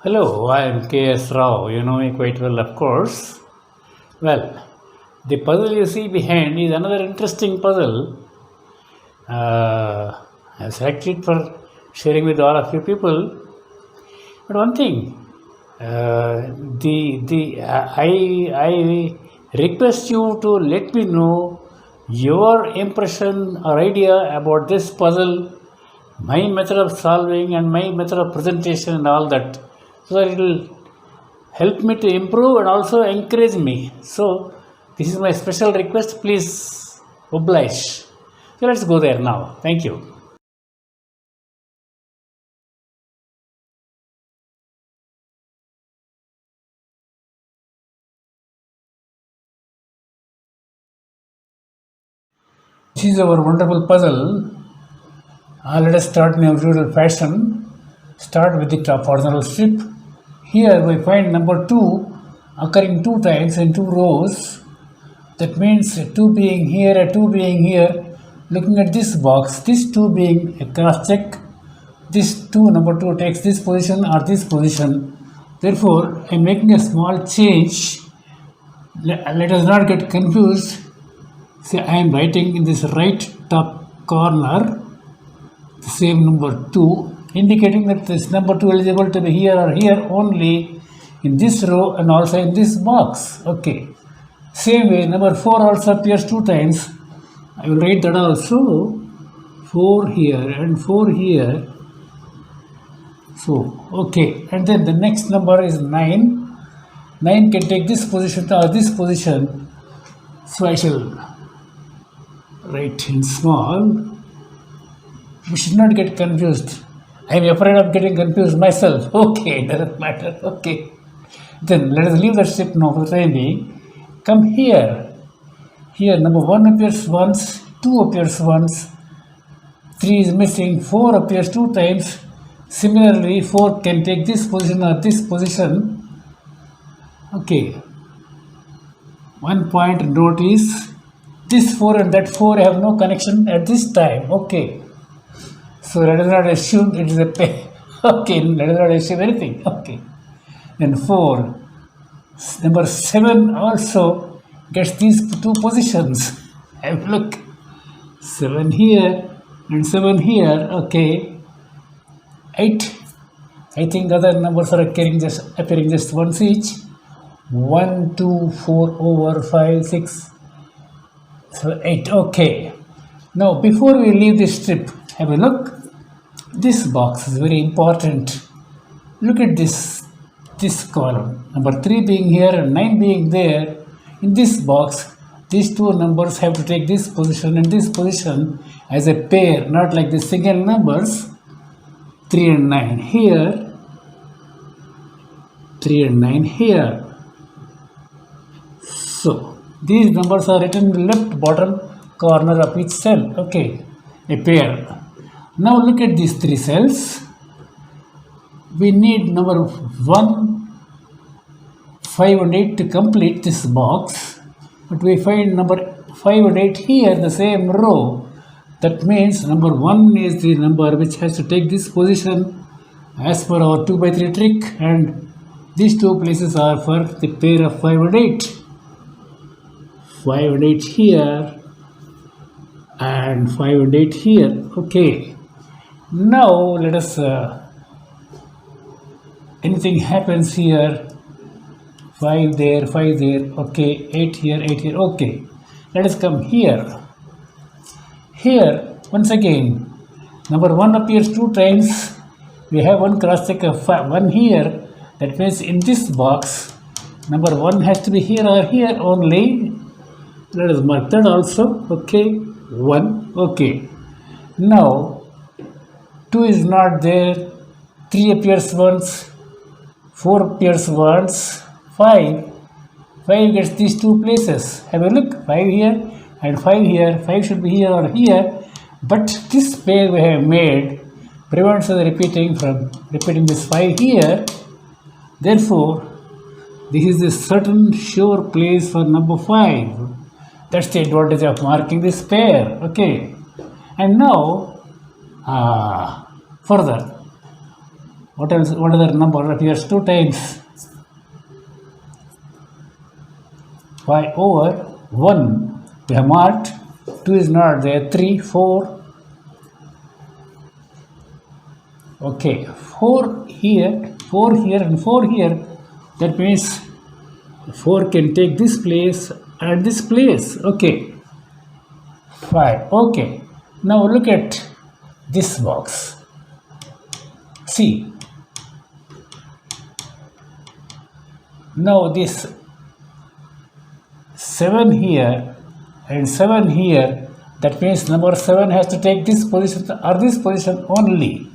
Hello, I am K S Rao. You know me quite well, of course. Well, the puzzle you see behind is another interesting puzzle. I selected for sharing with all of you people. But one thing, I request you to let me know your impression or idea about this puzzle, my method of solving and my method of presentation and all that, so that it will help me to improve and also encourage me. So, this is my special request. Please oblige. So, let's go there now. Thank you. This is our wonderful puzzle. Let us start in our usual fashion. Start with the top horizontal strip. Here we find number 2 occurring 2 times in 2 rows. That means 2 being here and 2 being here. Looking at this box, this 2 being a cross check, this 2 number 2 takes this position or this position. Therefore, I am making a small change. Let us not get confused. See, I am writing in this right top corner the same number 2, indicating that this number 2 is able to be here or here only in this row and also in this box. Okay. Same way, number 4 also appears 2 times. I will write that also. 4 here and 4 here. So, okay. And then the next number is 9. 9 can take this position or this position. So, I shall write in small. We should not get confused. I am afraid of getting confused myself. Okay, doesn't matter. Okay. Then let us leave that strip now for the time being. Come here. Here number 1 appears once, 2 appears once, 3 is missing, 4 appears 2 times. Similarly, 4 can take this position or this position. Okay. One point note is this 4 and that 4 have no connection at this time. Okay. So let us not assume it is a pair. Okay, let us not assume anything. Okay. Then 4. Number 7 also gets these 2 positions. Have a look. 7 here and 7 here. Okay. 8. I think other numbers are appearing just once each. 1, 2, 4 over 5, 6, 7, 8. Okay. Now before we leave this strip, have a look. This box is very important. Look at this column. Number 3 being here and 9 being there. In this box, these 2 numbers have to take this position and this position as a pair, not like the single numbers. 3 and 9 here. 3 and 9 here. So, these numbers are written in the left bottom corner of each cell. Okay, a pair. Now look at these 3 cells. We need number 1, 5 and 8 to complete this box. But we find number 5 and 8 here, the same row. That means number 1 is the number which has to take this position as per our 2 by 3 trick, and these 2 places are for the pair of 5 and 8. 5 and 8 here and 5 and 8 here. Okay. Now let us, anything happens here, 5 there, 5 there, okay, 8 here, 8 here, okay. Let us come here. Here, once again, number 1 appears 2 times. We have one cross check of 1 here. That means in this box, number 1 has to be here or here only. Let us mark that also. Okay, 1, okay. Now, 2 is not there, 3 appears once, 4 appears once, 5 gets these 2 places. Have a look, 5 here and 5 here, 5 should be here or here, but this pair we have made prevents us repeating this 5 here. Therefore, this is a certain sure place for number 5. That's the advantage of marking this pair. Okay, and now further, What else? What other number appears 2 times? 5 over 1. We have marked. 2 is not there. 3, 4. Okay, 4 here, 4 here, and 4 here. That means 4 can take this place and this place. Okay, 5. Okay, now look at this box. See, now this 7 here and 7 here, that means number 7 has to take this position or this position only.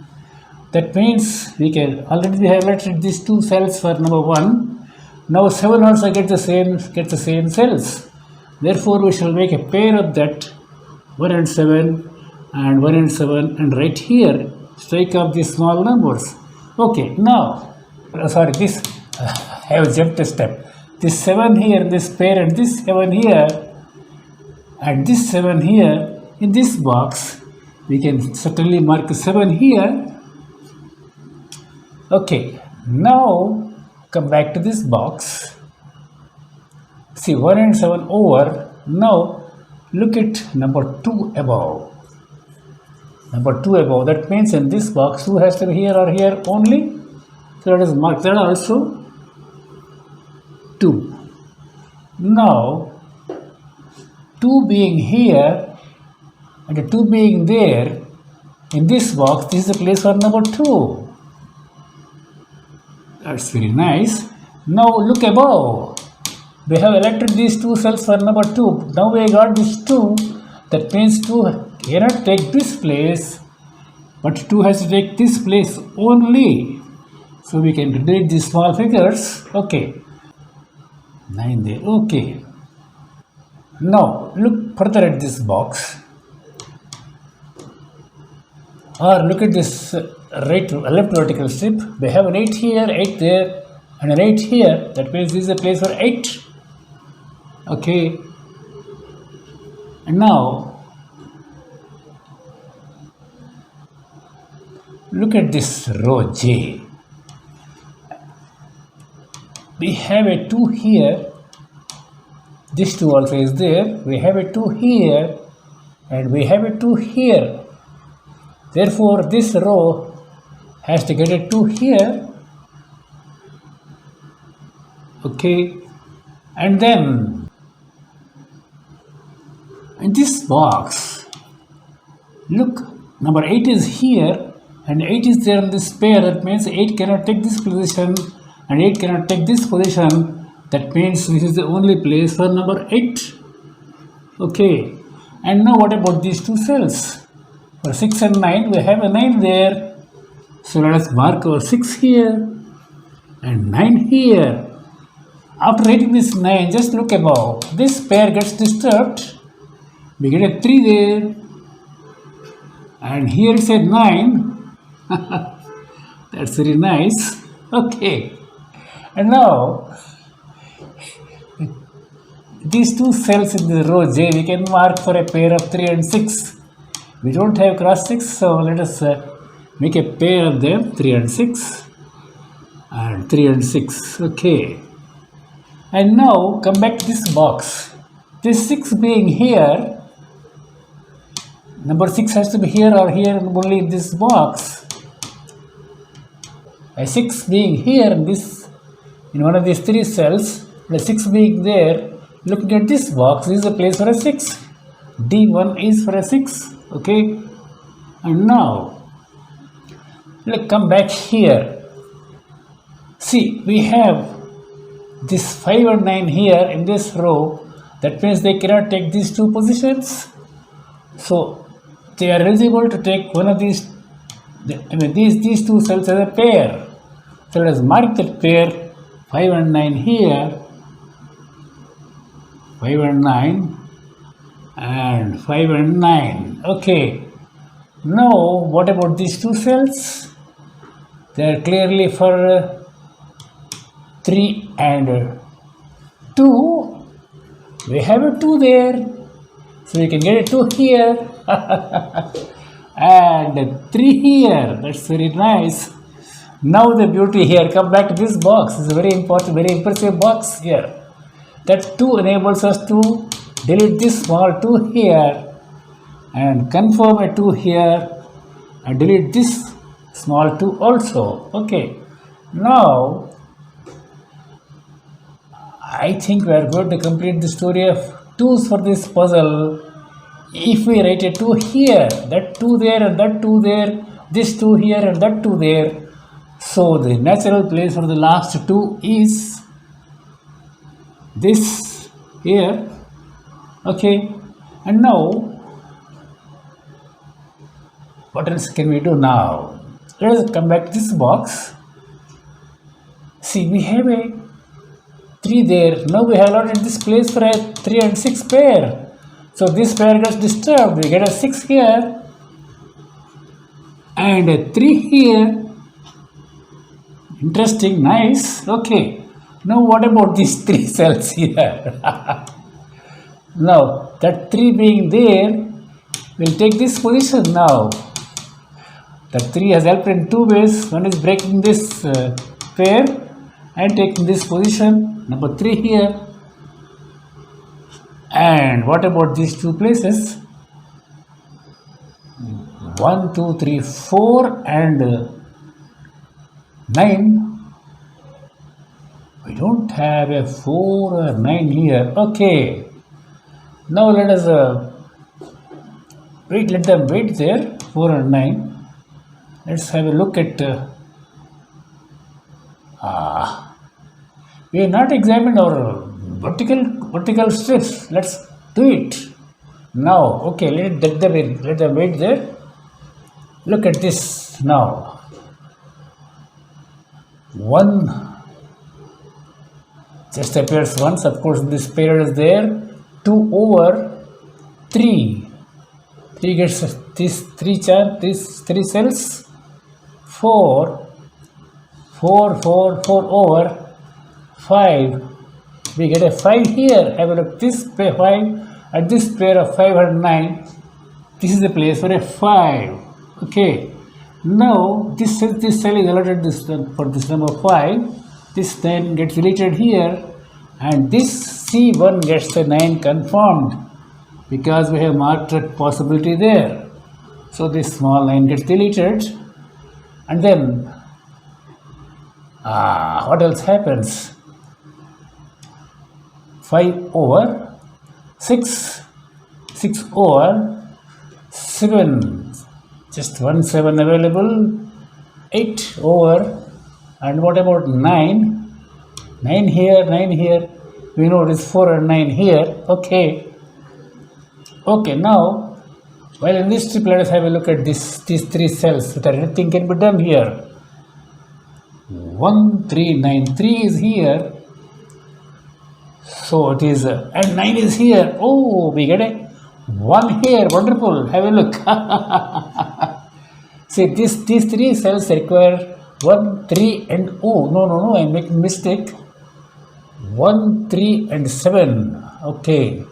That means we can already have elected these 2 cells for number 1. Now 7 also gets the same cells. Therefore, we shall make a pair of that 1 and 7 and 1 and 7, and right here strike off these small numbers. Okay, now this I have jumped a step. This 7 here, this pair, and this 7 here, and this 7 here in this box. We can certainly mark 7 here. Okay, now come back to this box. See, 1 and 7 over. Now look at number 2 above. Number 2 above. That means in this box 2 has to be here or here only. So let us mark that also. 2. Now 2 being here and 2 being there, in this box this is the place for number 2. That's very nice. Now look above. We have elected these 2 cells for number 2. Now we got this 2. That means 2 cannot take this place, but 2 has to take this place only. So we can delete these small figures. Okay. 9 there. Okay. Now look further at this box. Or look at this left vertical strip. We have an 8 here, 8 there, and an 8 here. That means this is a place for 8. Okay. And now look at this row J. We have a 2 here. This 2 also is there. We have a 2 here, and we have a 2 here. Therefore, this row has to get a 2 here. Okay. And then in this box, look, number 8 is here and 8 is there in this pair. That means 8 cannot take this position and 8 cannot take this position. That means this is the only place for number 8. Okay. And now what about these 2 cells? For 6 and 9, we have a 9 there. So let us mark our 6 here and 9 here. After writing this 9, just look above. This pair gets disturbed. We get a 3 there. And here it's a 9. That's very nice. Okay. And now, these 2 cells in the row J, we can mark for a pair of 3 and 6. We don't have cross 6, so let us make a pair of them, 3 and 6. And 3 and 6. Okay. And now come back to this box. This 6 being here, number 6 has to be here or here and only in this box. A 6 being here in one of these 3 cells, the 6 being there, looking at this box, this is a place for a 6. D1 is for a 6. Okay. And now, look, come back here. See, we have this 5 and 9 here in this row. That means they cannot take these 2 positions. So they are eligible to take one of these, these 2 cells as a pair. So let us mark that pair, 5 and 9 here, 5 and 9, and 5 and 9. Okay. Now what about these 2 cells? They are clearly for 3 and 2. We have a 2 there. So we can get a 2 here. And 3 here. That's very nice. Now the beauty here, come back to this box. It's a very important, very impressive box here. That 2 enables us to delete this small 2 here and confirm a 2 here and delete this small 2 also. Okay. Now, I think we are going to complete the story of 2's for this puzzle. If we write a 2 here, that 2 there and that 2 there, this 2 here and that 2 there. So the natural place for the last 2 is this here. Okay. And now, what else can we do now? Let us come back to this box. See, we have a 3 there. Now we have allotted this place for a 3 and 6 pair. So this pair gets disturbed. We get a 6 here and a 3 here. Interesting, nice. Okay. Now what about these 3 cells here? Now that 3 being there, we'll take this position now. That 3 has helped in 2 ways. One is breaking this pair and taking this position. Number 3 here. And what about these 2 places? 1, 2, 3, 4 and 9. We don't have a 4 or 9 here. Okay. Now let us wait. Let them wait there. 4 and 9. Let's have a look at. We have not examined our vertical strips. Let's do it now. Okay. Let them wait there. Look at this now. 1 just appears once. Of course, this pair is there. 2 over 3. 3 gets these 3 cells. 4 over 5. We get a 5 here. Have a look. This pair 5 at this pair of 5 and 9. This is the place for a 5. Okay. Now this cell is allotted for this number 5. This 9 gets deleted here, and this C1 gets the 9 confirmed because we have marked that possibility there. So this small 9 gets deleted, and then what else happens? 5 over 6, 6 over 7. Just 1 7 available. 8 over, and what about 9? 9 here, 9 here. We know it is 4 and 9 here. Okay. Okay, now, while in this strip, let us have a look at these 3 cells. That anything can be done here. 1 3 9. 3 is here. So it is, and 9 is here. Oh, we get it. 1 here. Wonderful. Have a look. See, these 3 cells require 1, 3 and no, I'm making mistake. 1, 3 and 7. Okay.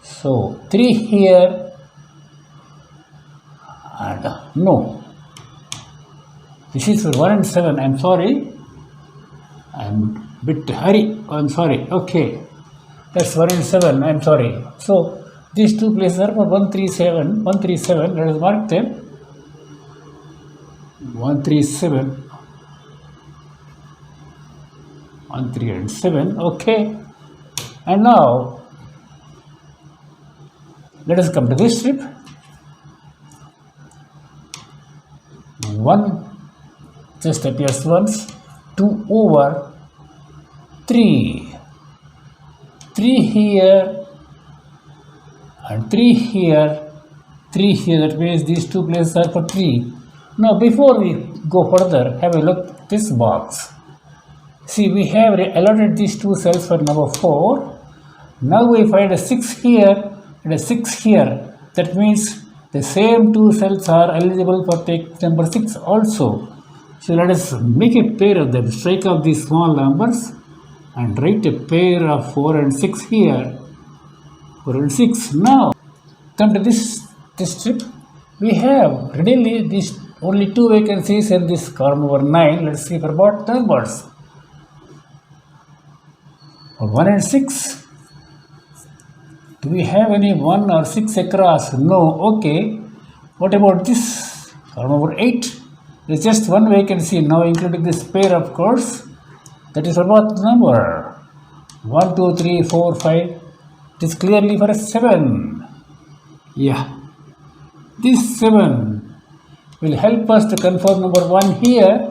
So 3 here and no. This is for 1 and 7. I'm sorry. I'm a bit hurry. I'm sorry. Okay. That's 1 and 7. I'm sorry. So these 2 places are for 1, 3, 7. 1, 3, 7. Let us mark them. 1, 3, 7. 1, 3 and 7. Okay. And now let us come to this strip. 1 just appears once. 2 over 3. 3 here and 3 here. 3 here. That means these 2 places are for 3. Now before we go further, have a look at this box. See, we have allotted these 2 cells for number 4. Now we find a 6 here and a 6 here. That means the same 2 cells are eligible for take number 6 also. So let us make a pair of them. Strike off these small numbers and write a pair of 4 and 6 here. 4 and 6. Now come to this strip. We have readily these only 2 vacancies in this column number 9. Let's see for what numbers. 1 and 6. Do we have any 1 or 6 across? No. Okay. What about this? Column number 8. There is just 1 vacancy now, including this pair, of course. That is for what number? 1, 2, 3, 4, 5. It is clearly for a 7. Yeah. This 7 will help us to confirm number 1 here.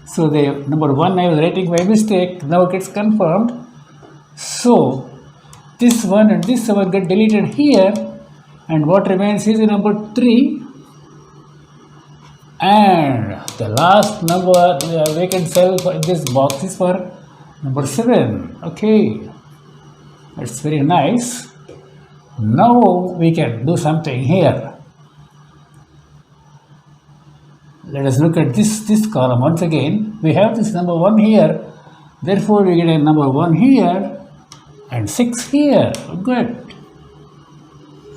So the number 1 I was writing by mistake, now it gets confirmed. So this 1 and this 7 get deleted here, and what remains is the number 3, and the last number vacant cell in this box is for number 7. Okay, that's very nice. Now we can do something here. Let us look at this column once again. We have this number 1 here, therefore we get a number 1 here and 6 here. Good.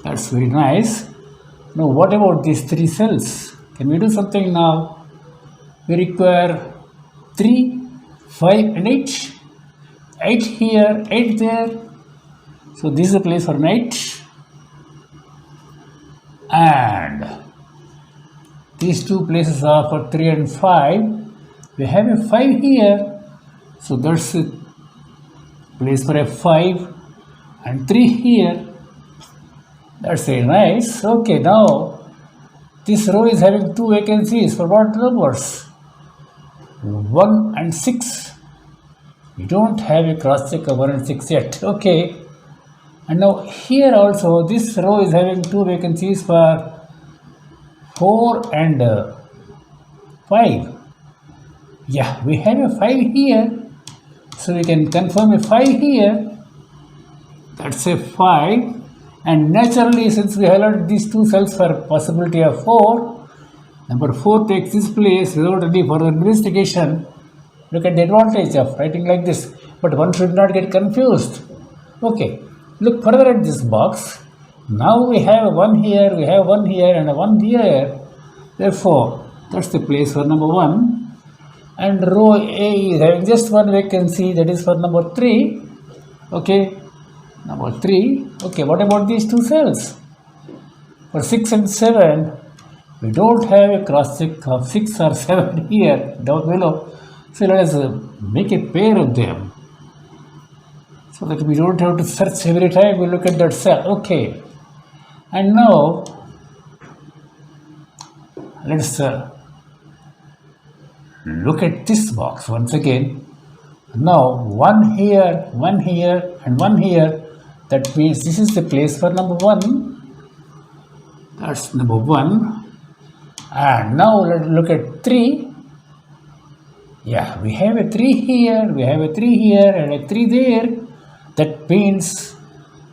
That's very nice. Now what about these 3 cells? Can we do something now? We require 3, 5 and 8. 8 here, 8 there. So this is a place for an 8. And these 2 places are for 3 and 5. We have a 5 here. So that's a place for a 5 and 3 here. That's very nice. Okay, now this row is having 2 vacancies for what numbers? 1 and 6. We don't have a cross check of 1 and 6 yet. Okay. And now here also this row is having 2 vacancies for 4 and 5. Yeah, we have a 5 here. So we can confirm a 5 here. That's a 5. And naturally, since we highlighted these 2 cells for possibility of 4, number 4 takes this place without any further investigation. Look at the advantage of writing like this. But one should not get confused. Okay, look further at this box. Now we have 1 here, we have 1 here and a 1 here. Therefore, that's the place for number 1. And row A is having just 1 vacancy, that is for number 3. Okay. Number 3. Okay, what about these 2 cells? For 6 and 7, we don't have a cross check of 6 or 7 here down below. So let us make a pair of them so that we don't have to search every time we look at that cell. Okay, and now let's look at this box once again. Now 1 here, 1 here and 1 here. That means this is the place for number 1. That's number 1. And now let's look at 3. Yeah, we have a 3 here, we have a 3 here and a 3 there. That means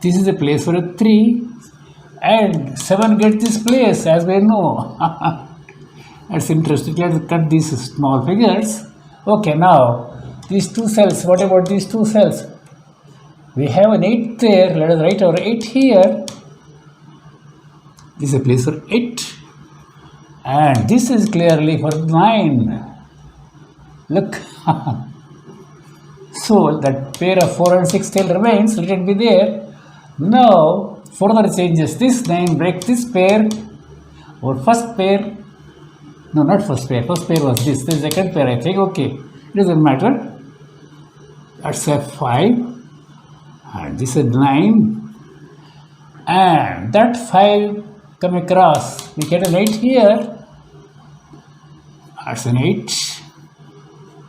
this is the place for a 3. And 7 gets this place, as we know. That's interesting. Let's cut these small figures. Okay, now these 2 cells. What about these 2 cells? We have an 8 there. Let us write our 8 here. This is a place for 8. And this is clearly for 9. Look. So that pair of 4 and 6 still remains. Let it be there. Now, further changes. This 9 breaks this pair. Or first pair. No, not first pair. First pair was this. This is second pair, I think. Okay. It doesn't matter. That's a 5. And this is 9. And that 5 come across. We get an 8 here. That's an 8.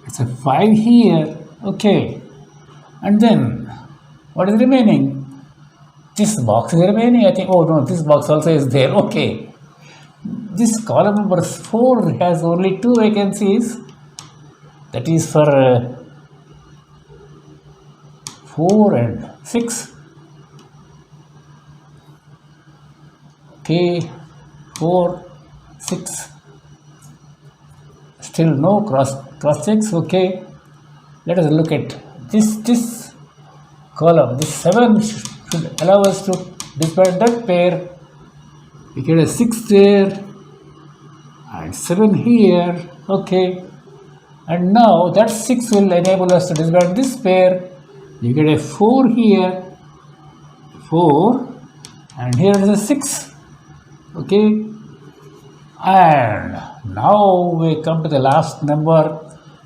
It's a 5 here. Okay. And then, what is remaining? This box is remaining. I think, oh no, this box also is there. Okay. This column number 4 has only 2 vacancies. That is for 4 and 6. Okay. 4, 6. Still no cross checks. Okay. Let us look at this column. This 7 should allow us to disband that pair. We get a 6 there and 7 here. Okay. And now that 6 will enable us to disband this pair. You get a 4 here, 4, and here is a 6. Okay. And now we come to the last number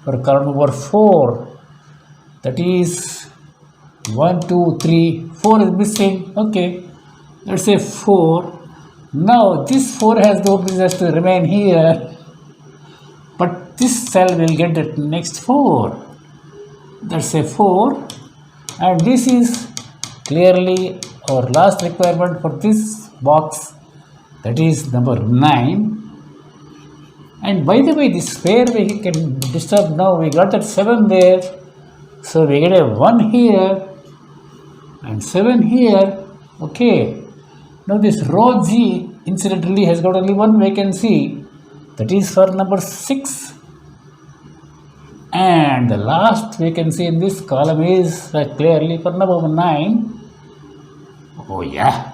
for column number 4. That is 1, 2, 3, 4 is missing. Okay. Let's say 4. Now this 4 has no business to remain here. But this cell will get the next 4. That's a 4. And this is clearly our last requirement for this box. That is number 9. And by the way, this pair we can disturb now. We got that 7 there. So we get a 1 here and 7 here. Okay. Now this row G incidentally has got only one vacancy. That is for number 6. And the last vacancy in this column is clearly for number 9. Oh yeah.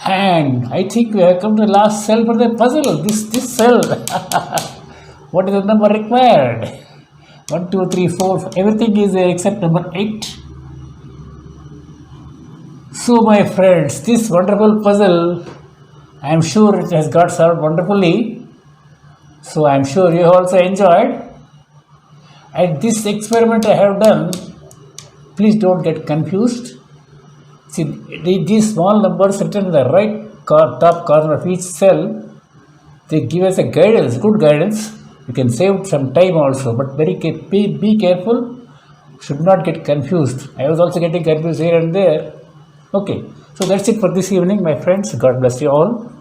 And I think we have come to the last cell for the puzzle. This cell. What is the number required? 1, 2, 3, 4. Everything is there except number 8. So my friends, this wonderful puzzle, I am sure it has got solved wonderfully. So I am sure you also enjoyed. And this experiment I have done, please don't get confused. See, these small numbers written in the right top corner of each cell, they give us a guidance, good guidance. You can save some time also, but be careful, should not get confused. I was also getting confused here and there. Okay, so that's it for this evening, my friends. God bless you all.